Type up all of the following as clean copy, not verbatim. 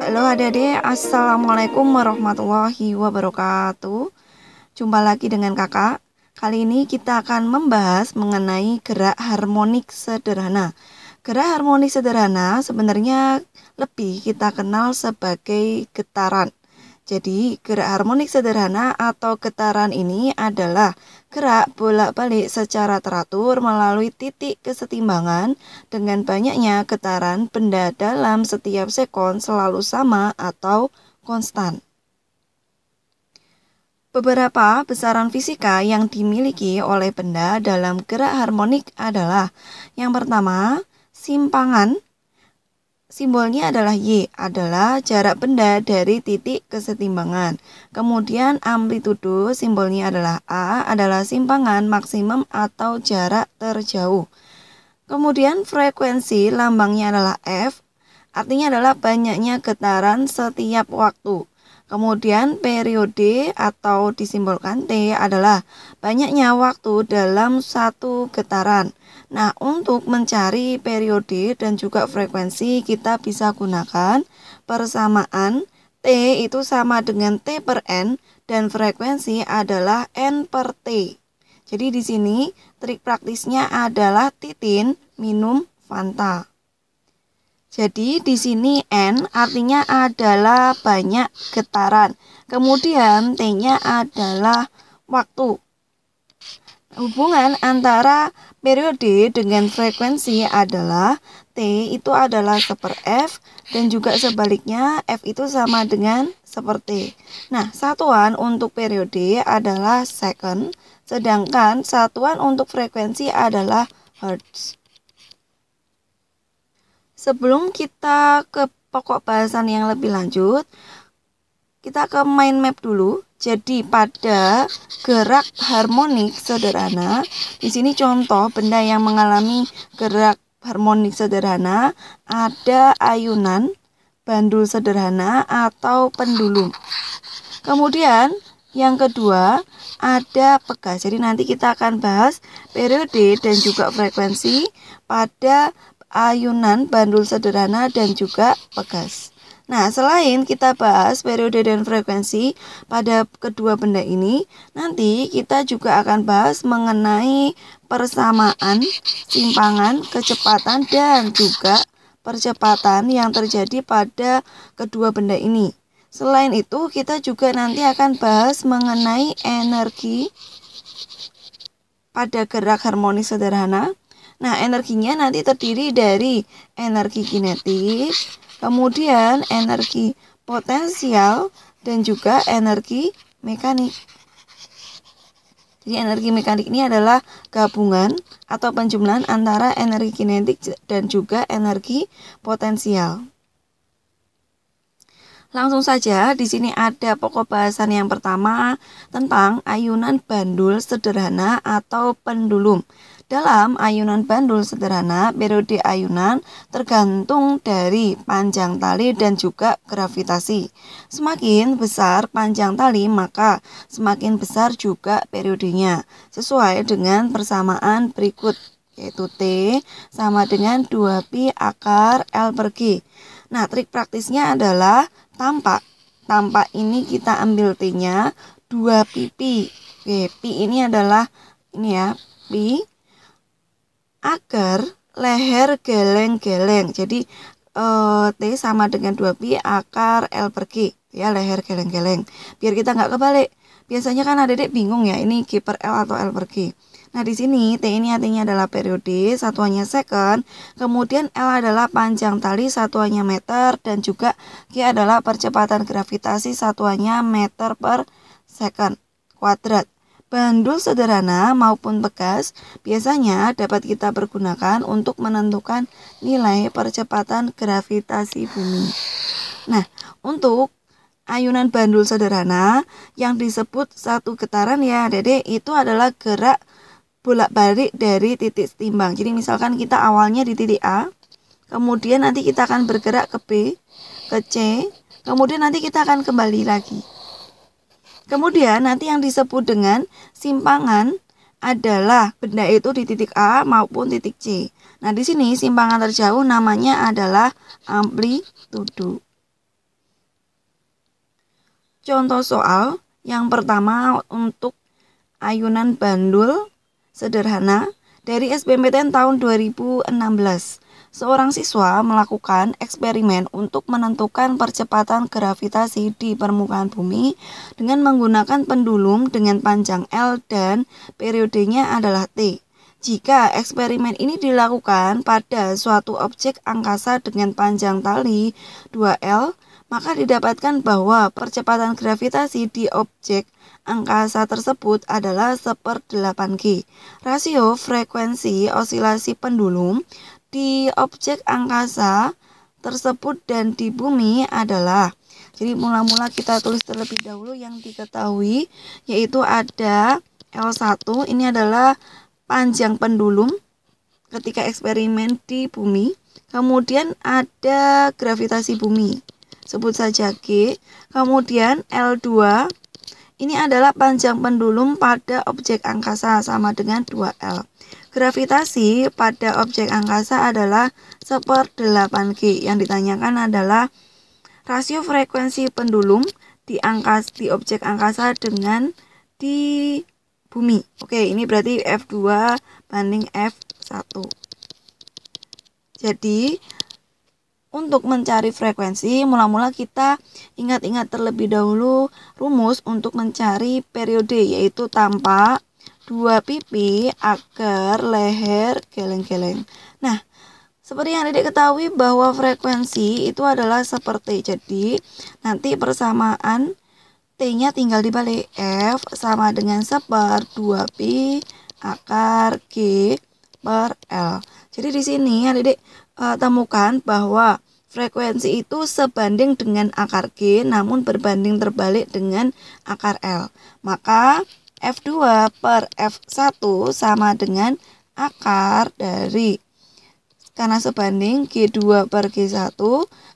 Halo adik-adik, Assalamualaikum warahmatullahi wabarakatuh. Jumpa lagi dengan kakak. Kali ini kita akan membahas mengenai gerak harmonik sederhana. Gerak harmonik sederhana sebenarnya lebih kita kenal sebagai getaran. Jadi, gerak harmonik sederhana atau getaran ini adalah gerak bolak-balik secara teratur melalui titik kesetimbangan dengan banyaknya getaran benda dalam setiap sekon selalu sama atau konstan. Beberapa besaran fisika yang dimiliki oleh benda dalam gerak harmonik adalah yang pertama, simpangan. Simbolnya adalah Y, adalah jarak benda dari titik kesetimbangan. Kemudian amplitudo, simbolnya adalah A, adalah simpangan maksimum atau jarak terjauh. Kemudian frekuensi, lambangnya adalah F, artinya adalah banyaknya getaran setiap waktu. Kemudian periode atau disimbolkan T adalah banyaknya waktu dalam satu getaran. Nah, untuk mencari periode dan juga frekuensi kita bisa gunakan persamaan T itu sama dengan T per N dan frekuensi adalah N per T. Jadi di sini trik praktisnya adalah Titin minum Fanta. Jadi di sini N artinya adalah banyak getaran. Kemudian T-nya adalah waktu. Hubungan antara periode dengan frekuensi adalah T itu adalah 1/F dan juga sebaliknya F itu sama dengan 1/T. Nah, satuan untuk periode adalah second, sedangkan satuan untuk frekuensi adalah hertz. Sebelum kita ke pokok bahasan yang lebih lanjut, kita ke mind map dulu. Jadi pada gerak harmonik sederhana, di sini contoh benda yang mengalami gerak harmonik sederhana ada ayunan, bandul sederhana atau pendulum. Kemudian yang kedua ada pegas. Jadi nanti kita akan bahas periode dan juga frekuensi pada ayunan, bandul sederhana dan juga pegas. Nah, selain kita bahas periode dan frekuensi pada kedua benda ini, nanti kita juga akan bahas mengenai persamaan, simpangan, kecepatan, dan juga percepatan yang terjadi pada kedua benda ini. Selain itu, kita juga nanti akan bahas mengenai energi pada gerak harmonis sederhana. Nah, energinya nanti terdiri dari energi kinetik, kemudian energi potensial, dan juga energi mekanik. Jadi energi mekanik ini adalah gabungan atau penjumlahan antara energi kinetik dan juga energi potensial. Langsung saja, di sini ada pokok bahasan yang pertama tentang ayunan bandul sederhana atau pendulum. Dalam ayunan bandul sederhana, periode ayunan tergantung dari panjang tali dan juga gravitasi. Semakin besar panjang tali, maka semakin besar juga periodenya, sesuai dengan persamaan berikut, yaitu T sama dengan 2pi akar L per G. Nah, trik praktisnya adalah tampak. Tampak ini kita ambil T-nya 2pi pi. Oke, pi ini adalah ini ya, pi agar leher geleng-geleng. Jadi T sama dengan 2pi akar L per G, ya, leher geleng-geleng. Biar kita nggak kebalik. Biasanya kan adik-adik bingung ya, ini G per L atau L per G. Nah, di sini T ini artinya adalah periode, satuannya second, kemudian L adalah panjang tali, satuannya meter, dan juga G adalah percepatan gravitasi, satuannya meter per second kuadrat. Bandul sederhana maupun bekas biasanya dapat kita pergunakan untuk menentukan nilai percepatan gravitasi bumi. Nah, untuk ayunan bandul sederhana yang disebut satu getaran ya, Dede, itu adalah gerak bolak-balik dari titik setimbang. Jadi misalkan kita awalnya di titik A, kemudian nanti kita akan bergerak ke B, ke C, kemudian nanti kita akan kembali lagi. Kemudian nanti yang disebut dengan simpangan adalah benda itu di titik A maupun titik C. Nah, di sini simpangan terjauh namanya adalah amplitudo. Contoh soal yang pertama untuk ayunan bandul sederhana dari SBMPTN tahun 2016. Seorang siswa melakukan eksperimen untuk menentukan percepatan gravitasi di permukaan bumi dengan menggunakan pendulum dengan panjang L dan periodenya adalah T. Jika eksperimen ini dilakukan pada suatu objek angkasa dengan panjang tali 2L, maka didapatkan bahwa percepatan gravitasi di objek angkasa tersebut adalah 1/8G. Rasio frekuensi osilasi pendulum di objek angkasa tersebut dan di bumi adalah. Jadi mula-mula kita tulis terlebih dahulu yang diketahui, yaitu ada L1, ini adalah panjang pendulum ketika eksperimen di bumi. Kemudian ada gravitasi bumi, sebut saja G. Kemudian L2, ini adalah panjang pendulum pada objek angkasa sama dengan 2L. Gravitasi pada objek angkasa adalah 1/8G. Yang ditanyakan adalah rasio frekuensi pendulum di objek angkasa dengan di bumi. Oke, ini berarti F2 banding F1. Jadi, untuk mencari frekuensi, mula-mula kita ingat-ingat terlebih dahulu rumus untuk mencari periode, yaitu tampak 2 pipi agar leher geleng-geleng. Nah, seperti yang Adik ketahui bahwa frekuensi itu adalah seperti, jadi nanti persamaan T-nya tinggal dibalik, F sama dengan 1/2 pi akar G per L. Jadi di sini Adik temukan bahwa frekuensi itu sebanding dengan akar G namun berbanding terbalik dengan akar L. Maka F2 per F1 sama dengan akar dari, karena sebanding G2 per G1,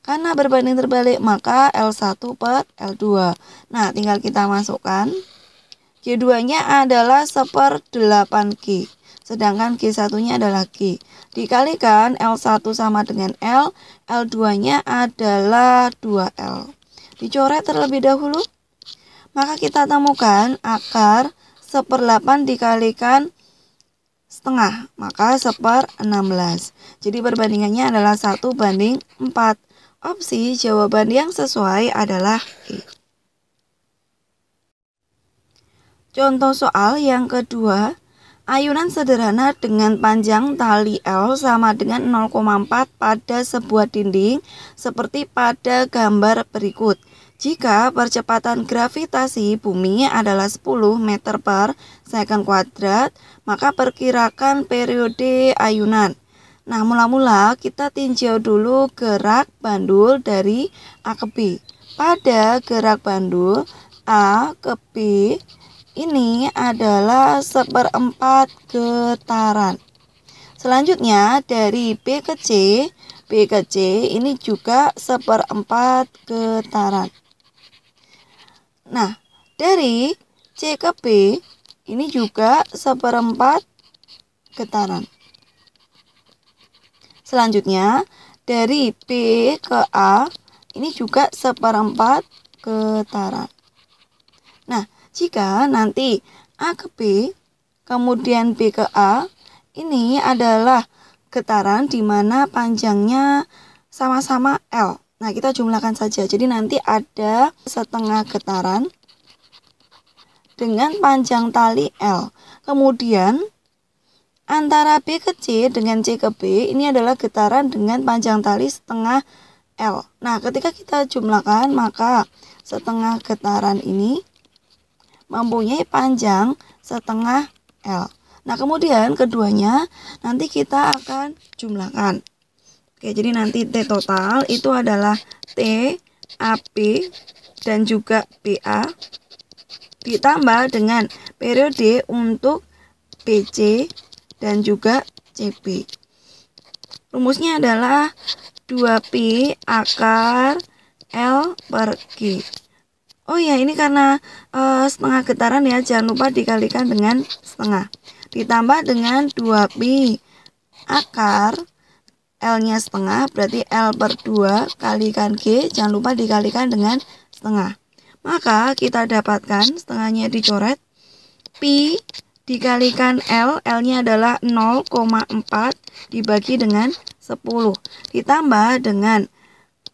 karena berbanding terbalik maka L1 per L2. Nah, tinggal kita masukkan. G2-nya adalah 1/8G, sedangkan G1-nya adalah G. Dikalikan L1 sama dengan L, L2-nya adalah 2L. Dicoret terlebih dahulu. Maka kita temukan akar 1/8 dikalikan setengah, maka 1/16. Jadi perbandingannya adalah 1/4. Opsi jawaban yang sesuai adalah E. Contoh soal yang kedua, ayunan sederhana dengan panjang tali L sama dengan 0,4 pada sebuah dinding seperti pada gambar berikut. Jika percepatan gravitasi bumi adalah 10 meter per second kuadrat, maka perkirakan periode ayunan. Nah, mula-mula kita tinjau dulu gerak bandul dari A ke B. Pada gerak bandul A ke B, ini adalah 1/4 getaran. Selanjutnya dari B ke C ini juga 1/4 getaran. Nah, dari C ke B ini juga 1/4 getaran. Selanjutnya dari B ke A ini juga 1/4 getaran. Nah, jika nanti A ke B kemudian B ke A, ini adalah getaran di mana panjangnya sama-sama L. Nah, kita jumlahkan saja. Jadi nanti ada setengah getaran dengan panjang tali L. Kemudian antara B ke C dengan C ke B ini adalah getaran dengan panjang tali setengah L. Nah, ketika kita jumlahkan maka setengah getaran ini mempunyai panjang setengah L. Nah, kemudian keduanya nanti kita akan jumlahkan. Oke, jadi nanti T total itu adalah T, AP, dan juga BA ditambah dengan periode untuk BC dan juga CB. Rumusnya adalah 2pi akar L per G. Oh ya, ini karena setengah getaran ya, jangan lupa dikalikan dengan setengah. Ditambah dengan 2pi akar L-nya setengah, berarti L per 2 kalikan G, jangan lupa dikalikan dengan setengah. Maka kita dapatkan, setengahnya dicoret, Pi dikalikan L, L-nya adalah 0,4 dibagi dengan 10. Ditambah dengan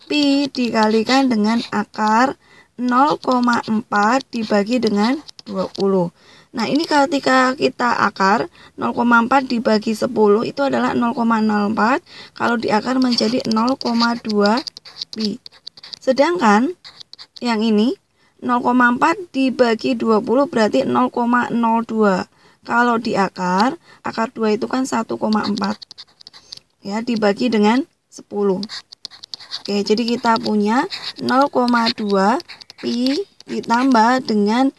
Pi dikalikan dengan akar 0,4 dibagi dengan 20. Nah, ini ketika kita akar 0,4 dibagi 10 itu adalah 0,04. Kalau diakar menjadi 0,2 Pi. Sedangkan yang ini 0,4 dibagi 20 berarti 0,02. Kalau diakar, akar 2 itu kan 1,4. Ya, dibagi dengan 10. Oke, jadi kita punya 0,2 Pi ditambah dengan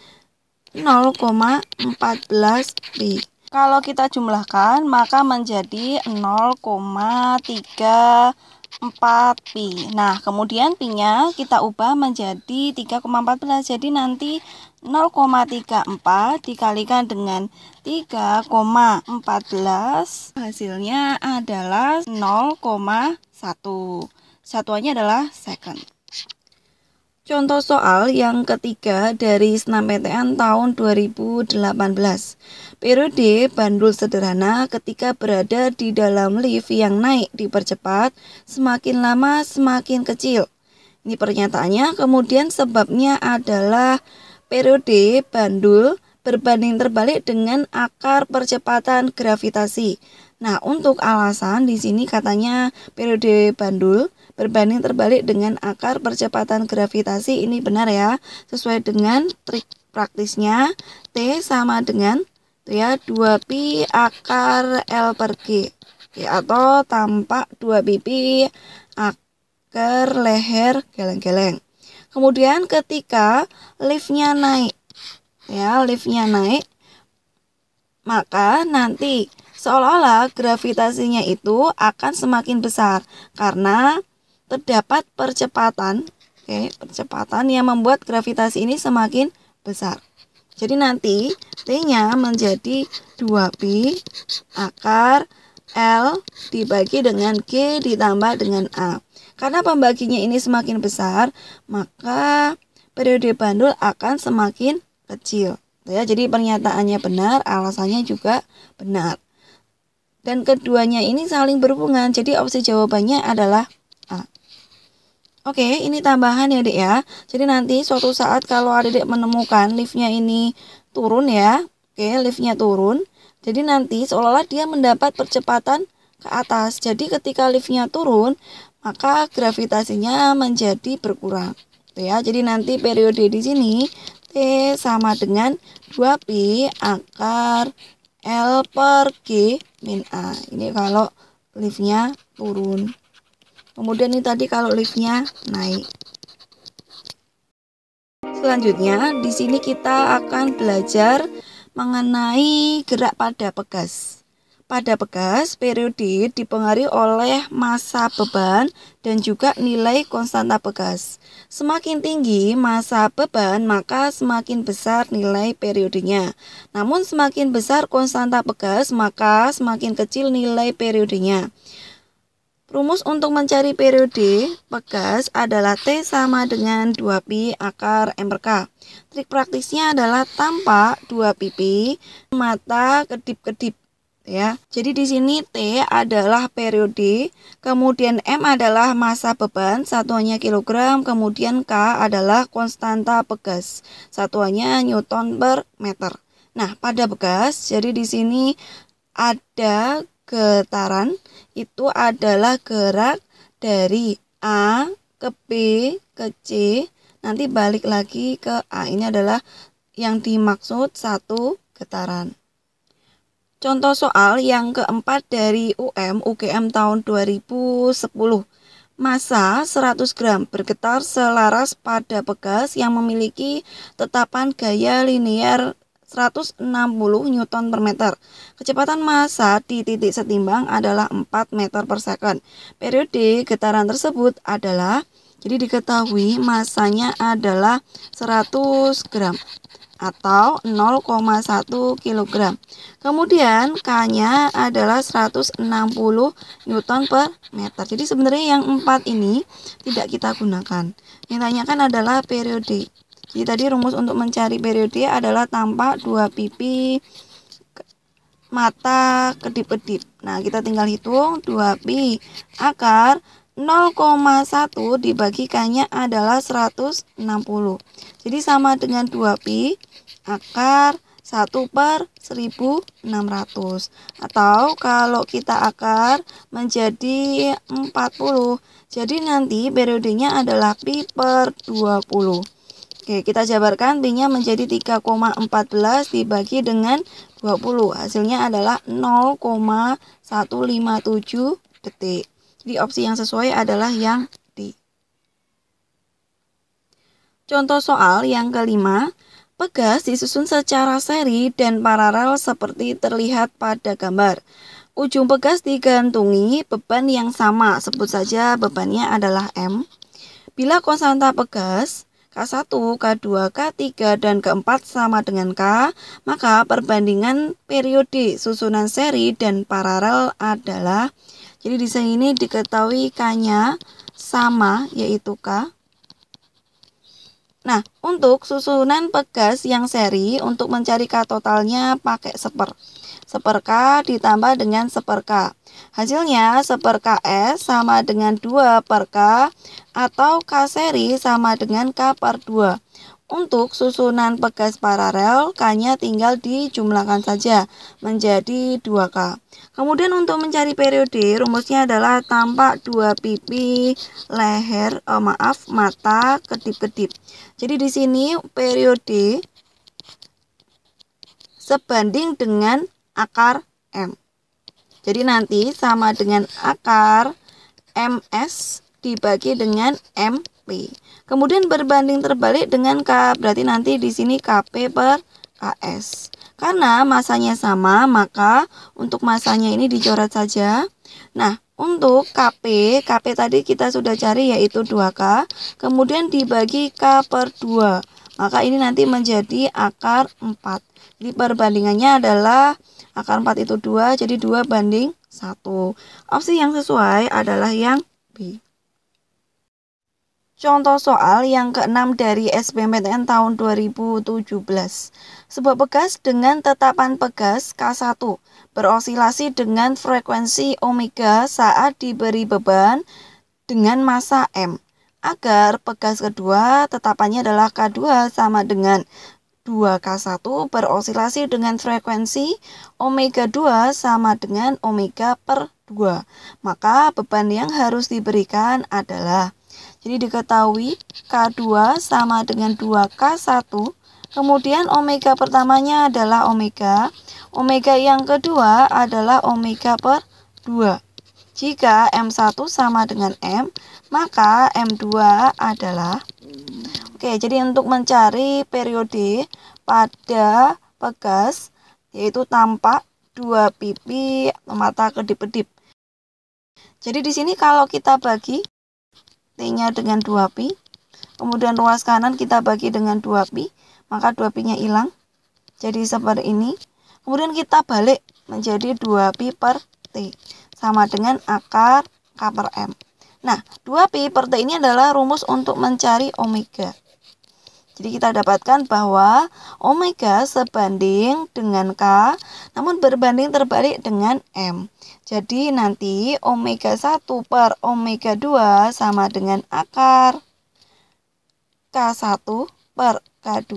0,14 Pi. Kalau kita jumlahkan, maka menjadi 0,34 Pi. Nah, kemudian Pi-nya kita ubah menjadi 3,14. Jadi nanti 0,34 dikalikan dengan 3,14 hasilnya adalah 0,1. Satuannya adalah second. Contoh soal yang ketiga dari SNMPTN tahun 2018. Periode bandul sederhana ketika berada di dalam lift yang naik dipercepat, semakin lama semakin kecil. Ini pernyataannya, kemudian sebabnya adalah periode bandul berbanding terbalik dengan akar percepatan gravitasi. Nah, untuk alasan di sini katanya periode bandul berbanding terbalik dengan akar percepatan gravitasi, ini benar ya, sesuai dengan trik praktisnya. T sama dengan 2pi akar L per G, atau tampak 2pi akar leher geleng-geleng. Kemudian ketika liftnya naik, maka nanti seolah-olah gravitasinya itu akan semakin besar karena terdapat percepatan, percepatan yang membuat gravitasi ini semakin besar. Jadi nanti T-nya menjadi 2pi akar L dibagi dengan G ditambah dengan A. Karena pembaginya ini semakin besar, maka periode bandul akan semakin kecil. Jadi pernyataannya benar, alasannya juga benar. Dan keduanya ini saling berhubungan, jadi opsi jawabannya adalah A. Oke, ini tambahan ya, Dek ya. Jadi nanti suatu saat kalau Adik menemukan liftnya ini turun ya. Oke, liftnya turun. Jadi nanti seolah-olah dia mendapat percepatan ke atas. Jadi ketika liftnya turun, maka gravitasinya menjadi berkurang. Ya, jadi nanti periode di sini T sama dengan 2pi akar L per G min A. Ini kalau liftnya turun. Kemudian ini tadi kalau liftnya naik. Selanjutnya, di sini kita akan belajar mengenai gerak pada pegas. Pada pegas, periode dipengaruhi oleh massa beban dan juga nilai konstanta pegas. Semakin tinggi massa beban, maka semakin besar nilai periodenya. Namun semakin besar konstanta pegas, maka semakin kecil nilai periodenya. Rumus untuk mencari periode pegas adalah T sama dengan 2pi akar M per K. Trik praktisnya adalah tampak 2pi mata kedip-kedip. Ya, jadi di sini T adalah periode, kemudian M adalah massa beban, satuannya kilogram, kemudian K adalah konstanta pegas, satuannya Newton per meter. Nah, pada pegas, jadi di sini ada getaran, itu adalah gerak dari A ke B ke C, nanti balik lagi ke A. Ini adalah yang dimaksud satu getaran. Contoh soal yang keempat dari UGM tahun 2010. Massa 100 gram bergetar selaras pada pegas yang memiliki tetapan gaya linear 160 Newton per meter. Kecepatan massa di titik setimbang adalah 4 meter per second. Periode getaran tersebut adalah, jadi diketahui massanya adalah 100 gram atau 0,1 kg. Kemudian K-nya adalah 160 Newton per meter. Jadi sebenarnya yang 4 ini tidak kita gunakan. Yang ditanyakan adalah periode. Jadi tadi rumus untuk mencari periode adalah tampak 2 pipi mata kedip-kedip. Nah, kita tinggal hitung 2 pi akar 0,1 dibagikannya adalah 160. Jadi sama dengan 2 pi akar 1/1600. Atau kalau kita akar menjadi 40. Jadi nanti periodenya adalah pi per 20. Oke, kita jabarkan pi-nya menjadi 3,14 dibagi dengan 20. Hasilnya adalah 0,157 detik. Jadi opsi yang sesuai adalah yang D. Contoh soal yang kelima, pegas disusun secara seri dan paralel seperti terlihat pada gambar. Ujung pegas digantungi beban yang sama, sebut saja bebannya adalah M. Bila konstanta pegas K1, K2, K3, dan K4 sama dengan K, maka perbandingan periode susunan seri dan paralel adalah, jadi di sini diketahui K-nya sama, yaitu K. Nah, untuk susunan pegas yang seri, untuk mencari K totalnya pakai seper. Seper K ditambah dengan seper K. Hasilnya seper KS sama dengan 2 per K atau K seri sama dengan K per 2. Untuk susunan pegas paralel, K-nya tinggal dijumlahkan saja menjadi 2K. Kemudian untuk mencari periode, rumusnya adalah tampak 2 pipi mata kedip-kedip. Jadi di sini periode sebanding dengan akar M. Jadi nanti sama dengan akar MS dibagi dengan MP. Kemudian berbanding terbalik dengan K, berarti nanti di sini KP per KS. Karena masanya sama, maka untuk masanya ini dicoret saja. Nah, untuk KP tadi kita sudah cari yaitu 2K, kemudian dibagi K per 2. Maka ini nanti menjadi akar 4. Jadi perbandingannya adalah akar 4 itu 2, jadi 2:1. Opsi yang sesuai adalah yang B. Contoh soal yang keenam dari SBMPTN tahun 2017. Sebuah pegas dengan tetapan pegas K1 berosilasi dengan frekuensi omega saat diberi beban dengan massa M. Agar pegas kedua tetapannya adalah K2 sama dengan 2K1 berosilasi dengan frekuensi omega 2 sama dengan omega per 2. Maka beban yang harus diberikan adalah, jadi diketahui K2 sama dengan 2K1, kemudian omega pertamanya adalah omega, omega yang kedua adalah omega per 2. Jika M1 sama dengan M, maka M2 adalah, oke, jadi untuk mencari periode pada pegas, yaitu tampak 2 pipi mata kedip-kedip. Jadi di sini kalau kita bagi T-nya dengan 2 pi, kemudian ruas kanan kita bagi dengan 2 pi, maka 2 pi-nya hilang. Jadi seperti ini. Kemudian kita balik menjadi 2 pi per T, sama dengan akar K per M. Nah, 2 pi per T ini adalah rumus untuk mencari omega. Jadi kita dapatkan bahwa omega sebanding dengan K, namun berbanding terbalik dengan M. Jadi nanti omega 1 per omega 2 sama dengan akar K1 per K2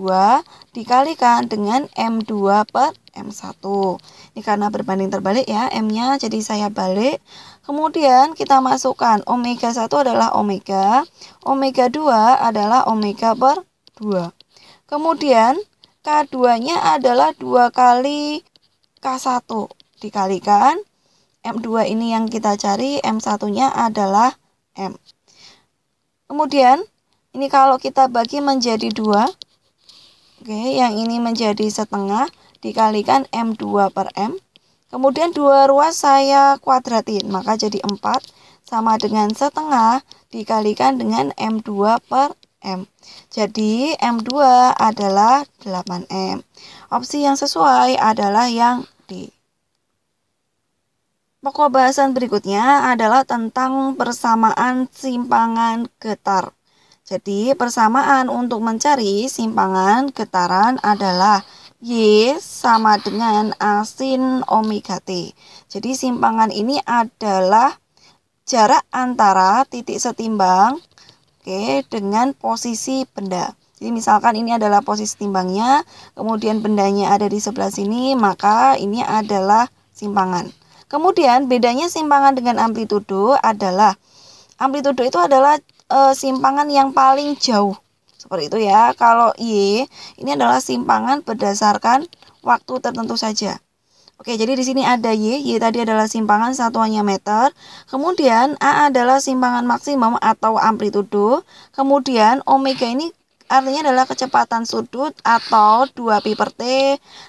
dikalikan dengan M2 per M1. Ini karena berbanding terbalik ya, M-nya, jadi saya balik. Kemudian kita masukkan omega 1 adalah omega 2 adalah omega per 2. Kemudian K2-nya adalah 2 kali K1 dikalikan M2 ini yang kita cari, M1-nya adalah M. Kemudian ini kalau kita bagi menjadi 2, oke, yang ini menjadi setengah dikalikan M2 per M. Kemudian 2 ruas saya kuadratin, maka jadi 4 sama dengan setengah dikalikan dengan M2 per M. Jadi M2 adalah 8M. Opsi yang sesuai adalah yang D. Pokok bahasan berikutnya adalah tentang persamaan simpangan getar. Jadi persamaan untuk mencari simpangan getaran adalah Y sama dengan A sin omega T. Jadi simpangan ini adalah jarak antara titik setimbang dengan posisi benda. Jadi misalkan ini adalah posisi timbangnya, kemudian bendanya ada di sebelah sini, maka ini adalah simpangan. Kemudian bedanya simpangan dengan amplitudo adalah amplitudo itu adalah simpangan yang paling jauh. Seperti itu ya. Kalau Y ini adalah simpangan berdasarkan waktu tertentu saja. Oke, jadi di sini ada Y tadi adalah simpangan satuannya meter. Kemudian A adalah simpangan maksimum atau amplitudo. Kemudian omega ini artinya adalah kecepatan sudut atau 2pi per T,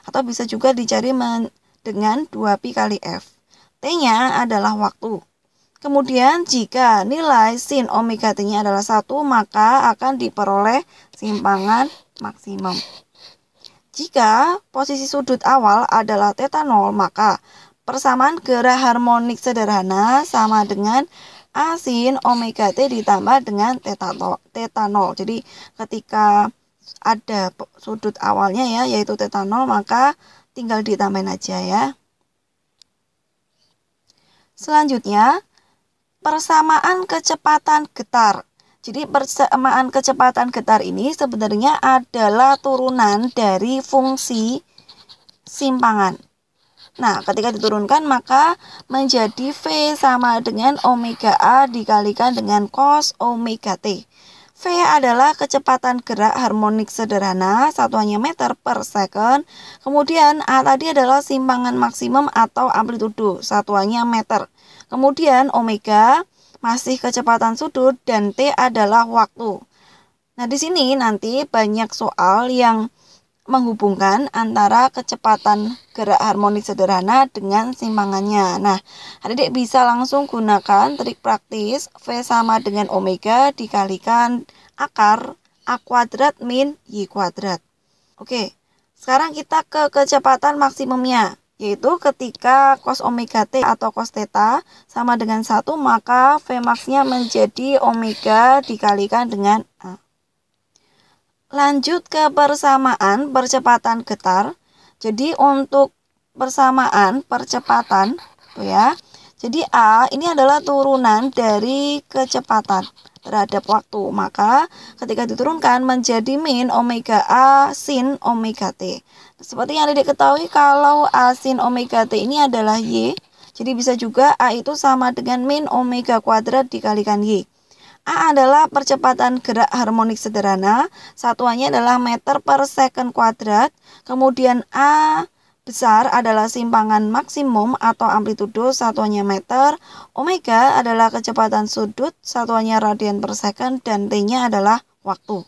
atau bisa juga dicari dengan 2pi kali F. T-nya adalah waktu. Kemudian jika nilai sin omega T-nya adalah 1, maka akan diperoleh simpangan maksimum. Jika posisi sudut awal adalah θ 0, maka persamaan gerak harmonik sederhana sama dengan A sin omega T ditambah dengan θ 0. Jadi ketika ada sudut awalnya ya, yaitu θ 0, maka tinggal ditambahin aja ya. Selanjutnya, persamaan kecepatan getar. Jadi persamaan kecepatan getar ini sebenarnya adalah turunan dari fungsi simpangan. Nah, ketika diturunkan maka menjadi V sama dengan omega A dikalikan dengan cos omega T. V adalah kecepatan gerak harmonik sederhana, satuannya meter per second. Kemudian A tadi adalah simpangan maksimum atau amplitudo, satuannya meter. Kemudian omega masih kecepatan sudut dan T adalah waktu. Nah, di sini nanti banyak soal yang menghubungkan antara kecepatan gerak harmonik sederhana dengan simpangannya. Nah, adik bisa langsung gunakan trik praktis V sama dengan omega dikalikan akar A kuadrat min Y kuadrat. Oke, sekarang kita ke kecepatan maksimumnya, yaitu ketika cos omega T atau cos theta sama dengan 1, maka V max-nya menjadi omega dikalikan dengan A. Lanjut ke persamaan percepatan getar. Jadi untuk persamaan percepatan tuh ya. Jadi A ini adalah turunan dari kecepatan terhadap waktu. Maka ketika diturunkan menjadi min omega A sin omega T. Seperti yang Adik ketahui, kalau A sin omega T ini adalah Y. Jadi bisa juga A itu sama dengan min omega kuadrat dikalikan Y. A adalah percepatan gerak harmonik sederhana, satuannya adalah meter per second kuadrat. Kemudian A besar adalah simpangan maksimum atau amplitudo, satuannya meter. Omega adalah kecepatan sudut, satuannya radian per second, dan T-nya adalah waktu.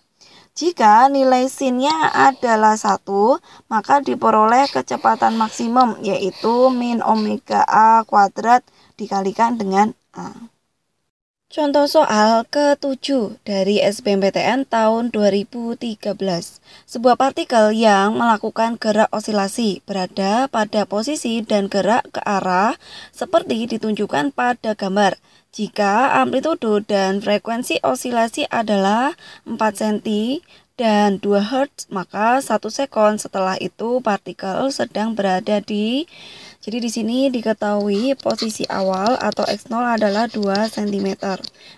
Jika nilai sin-nya adalah 1, maka diperoleh kecepatan maksimum, yaitu min omega A kuadrat dikalikan dengan A. Contoh soal ke-7 dari SBMPTN tahun 2013. Sebuah partikel yang melakukan gerak osilasi berada pada posisi dan gerak ke arah seperti ditunjukkan pada gambar. Jika amplitudo dan frekuensi osilasi adalah 4 cm dan 2 Hz, maka 1 sekon setelah itu partikel sedang berada di... Jadi di sini diketahui posisi awal atau X0 adalah 2 cm,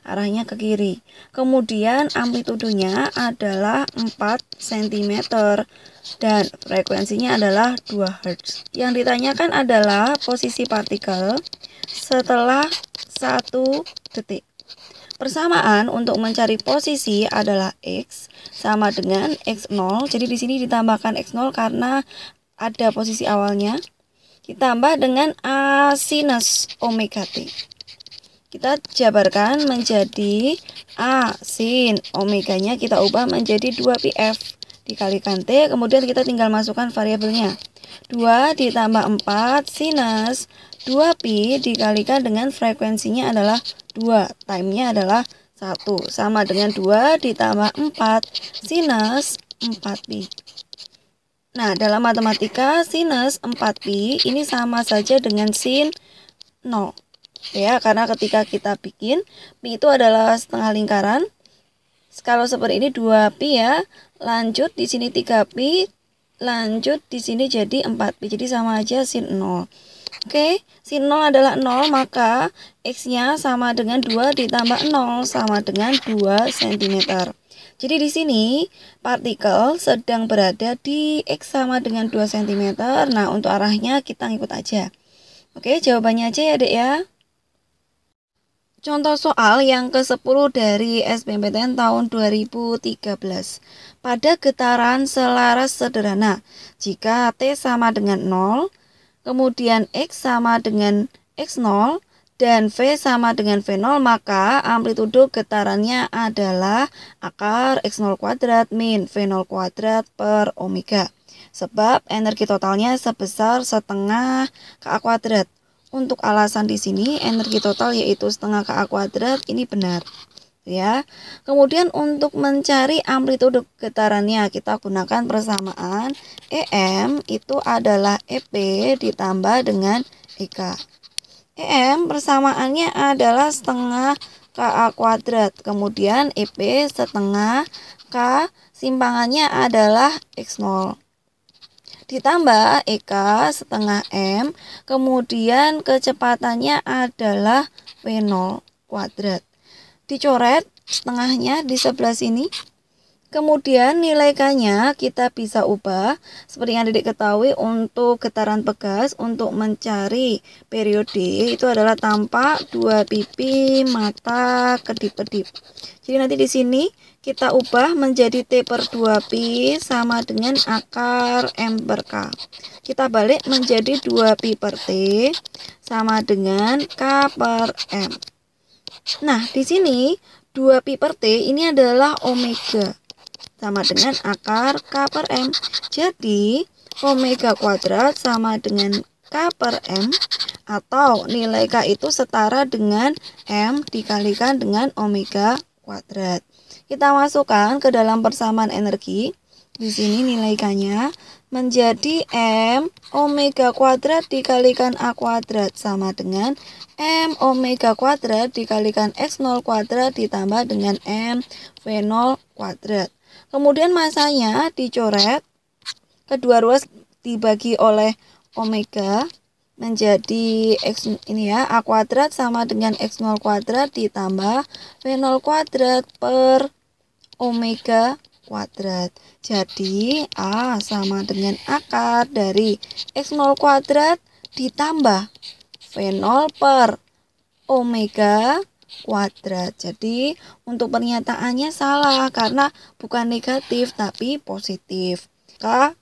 arahnya ke kiri. Kemudian amplitudonya adalah 4 cm dan frekuensinya adalah 2 Hz. Yang ditanyakan adalah posisi partikel setelah 1 detik. Persamaan untuk mencari posisi adalah X sama dengan X0. Jadi di sini ditambahkan X0 karena ada posisi awalnya. Ditambah dengan A sinus omega T. Kita jabarkan menjadi A sin omeganya kita ubah menjadi 2πf dikalikan T. Kemudian kita tinggal masukkan variabelnya. 2 ditambah 4 sinus 2pi dikalikan dengan frekuensinya adalah 2. Time-nya adalah 1. Sama dengan 2 ditambah 4 sinus 4pi. Nah, dalam matematika sinus 4pi ini sama saja dengan sin 0. Ya, karena ketika kita bikin pi itu adalah setengah lingkaran, Kalau seperti ini 2pi ya. Lanjut di sini 3pi. Lanjut di sini jadi 4pi. Jadi sama aja sin 0. Oke, sin 0 adalah 0, maka X-nya sama dengan 2 ditambah 0 sama dengan 2 cm. Jadi di sini partikel sedang berada di X sama dengan 2 cm. Nah, untuk arahnya kita ngikut aja. Oke, jawabannya aja ya, Dek ya. Contoh soal yang ke-10 dari SBMPTN tahun 2013. Pada getaran selaras sederhana, jika T sama dengan 0, kemudian X sama dengan X0, dan V sama dengan V0, maka amplitudo getarannya adalah akar X0 kuadrat min V0 kuadrat per omega. Sebab energi totalnya sebesar setengah KA kuadrat. Untuk alasan di sini energi total yaitu setengah KA kuadrat ini benar. Ya. Kemudian untuk mencari amplitudo getarannya kita gunakan persamaan EM itu adalah EP ditambah dengan EK. EM persamaannya adalah setengah KA kuadrat. Kemudian EP setengah K simpangannya adalah X0. Ditambah EK setengah M, kemudian kecepatannya adalah V0 kuadrat. Dicoret setengahnya di sebelah sini. Kemudian nilai K-nya kita bisa ubah. Seperti yang Dedek ketahui untuk getaran pegas untuk mencari periode itu adalah tampak 2 pipi mata kedip-kedip. Jadi nanti di sini kita ubah menjadi T per 2pi sama dengan akar M per K. Kita balik menjadi 2pi per T sama dengan K per M. Nah, di sini 2pi per T ini adalah omega sama dengan akar K per M. Jadi, omega kuadrat sama dengan K per M atau nilai K itu setara dengan M dikalikan dengan omega kuadrat. Kita masukkan ke dalam persamaan energi. Di sini nilai K-nya menjadi M omega kuadrat dikalikan A kuadrat sama dengan M omega kuadrat dikalikan X0 kuadrat ditambah dengan M V0 kuadrat. Kemudian masanya dicoret, kedua ruas dibagi oleh omega menjadi X ini ya, A kuadrat sama dengan X0 kuadrat ditambah V0 kuadrat per omega kuadrat. Jadi A sama dengan akar dari X0 kuadrat ditambah V0 per omega kuadrat. Jadi untuk pernyataannya salah karena bukan negatif tapi positif. K